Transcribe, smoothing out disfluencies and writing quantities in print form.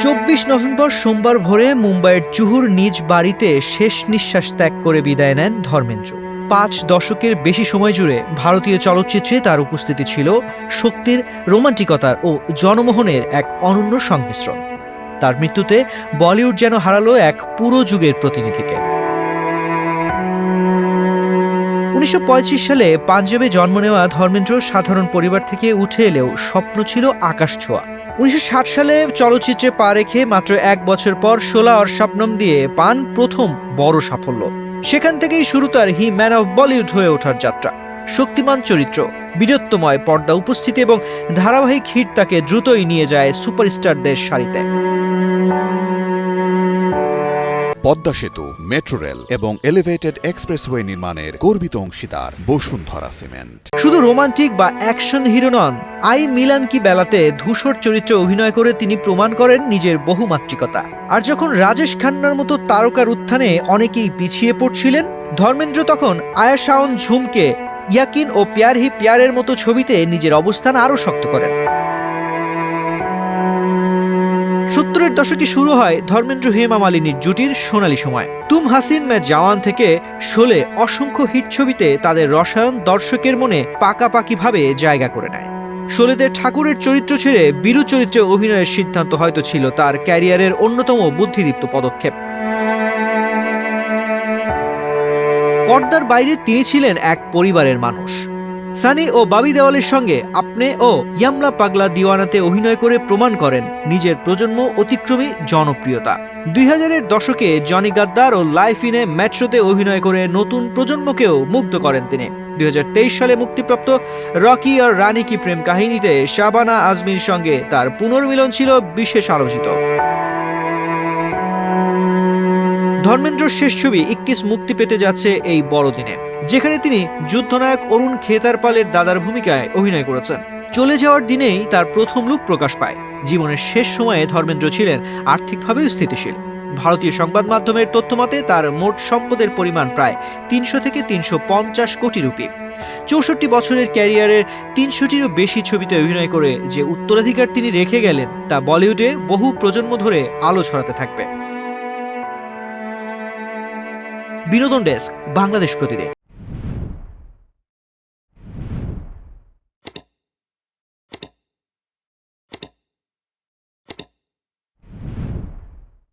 24 November সোমবার ভোরে মুম্বাইয়ের জুহুর নিজ বাড়িতে শেষ নিঃশ্বাস ত্যাগ করে বিদায় নেন ধর্মেন্দ্র। 5 দশকের বেশি সময় জুড়ে ভারতীয় চলচ্চিত্রে তার উপস্থিতি ছিল শক্তির, রোমান্টিকতার ও জনমোহনের এক অনন্য সংমিশ্রণ। তার মৃত্যুতে বলিউড যেন হারালো এক পুরো যুগের প্রতিনিধিকে। 1935 সালে পাঞ্জাবে জন্ম নেওয়া ধর্মেন্দ্র সাধারণ পরিবার থেকে উঠে এলেও স্বপ্ন ছিল আকাশ ছোঁয়া। 1960 সালে চলচ্চিত্রে পা রেখে মাত্র 1 বছর পর শোলা और শবনম দিয়ে পান প্রথম বড় সাফল্য। সেখান থেকেই শুরু তার হি ম্যান অফ বলিউড হয়ে ওঠার যাত্রা। শক্তিমান চরিত্র, বীরত্বময় পর্দা উপস্থিতি এবং ধারাবাহিক হিট তাকে দ্রুতই নিয়ে যায় সুপারস্টারদের সারিতে। পদ্মা সেতু, মেট্রো রেল এবং এলিভেটেড এক্সপ্রেসওয়ে নির্মাণের গর্বিত অংশীদার বসুন্ধরা সিমেন্ট। শুধু রোমান্টিক বা action hero non, I Milan কি বেলাতে ধূসর চরিত্রে অভিনয় করে তিনি প্রমাণ করেন নিজের বহুমাত্রিকতা। আর যখন রাজেশ খান্নার মতো তারকার উত্থানে অনেকেই পিছিয়ে পড়ছিলেন, ধর্মেন্দ্র তখন আয়া শাওন ঝুমকে, ইয়াকিন ও প্যার হি প্যারের মতো ছবিতে নিজের অবস্থান আরও শক্ত করেন। 70-এর দশকে শুরু হয় ধর্মেন্দ্র হেমা মালিনীর জুটির সোনালী সময়। তুম হাসিন মে জওয়ান থেকে শোলে অসংখ্য হিট ছবিতে তাদের রসায়ন দর্শকের মনে পাকাপাকিভাবে জায়গা করে নেয়। শোলেতে ঠাকুরের চরিত্র ছেড়ে বীরু চরিত্রে অভিনয়ের সিদ্ধান্ত হয়তো ছিল তার ক্যারিয়ারের অন্যতম বুদ্ধিদীপ্ত পদক্ষেপ। পর্দার বাইরে তিনি ছিলেন এক পরিবারের মানুষ। সানি ও বাবি দেওয়ালের সঙ্গে আপনে ও ইয়ামলা পাগলা দিওয়ানাতে অভিনয় করে প্রমাণ করেন নিজের প্রজন্ম অতিক্রমী জনপ্রিয়তা। 2000-এর দশকে জনি গাদ্দার ও লাইফ ইনে মেট্রোতে অভিনয় করে নতুন প্রজন্মকেও মুগ্ধ করেন তিনি। 2023 সালে মুক্তিপ্রাপ্ত রকি আর রানী কি প্রেম কাহিনীতে শাবানা আজমির সঙ্গে তার পুনর্মিলন ছিল বিশেষ আলোচিত। ধর্মেন্দ্রর শেষ ছবি 21 মুক্তি পেতে যাচ্ছে এই বড়দিনে, যেখানে তিনি যুদ্ধনায়ক অরুণ খেতারপালের দাদার ভূমিকায় অভিনয় করেছেন। চলে যাওয়ার দিনেই তার প্রথম লুক প্রকাশ পায়। জীবনের শেষ সময়ে ধর্মেন্দ্র ছিলেন আর্থিকভাবেও স্থিতিশীল। ভারতীয় সংবাদ মাধ্যমের তথ্যমতে তার মোট সম্পদের পরিমাণ প্রায় 300 থেকে 350 কোটি রুপি। 64 বছরের ক্যারিয়ারের 300টিরও বেশি ছবিতে অভিনয় করে যে উত্তরাধিকার তিনি রেখে গেলেন, তা বলিউডে বহু প্রজন্ম ধরে আলো ছড়াতে থাকবে। বিনোদন ডেস্ক, বাংলাদেশ প্রতিদিন।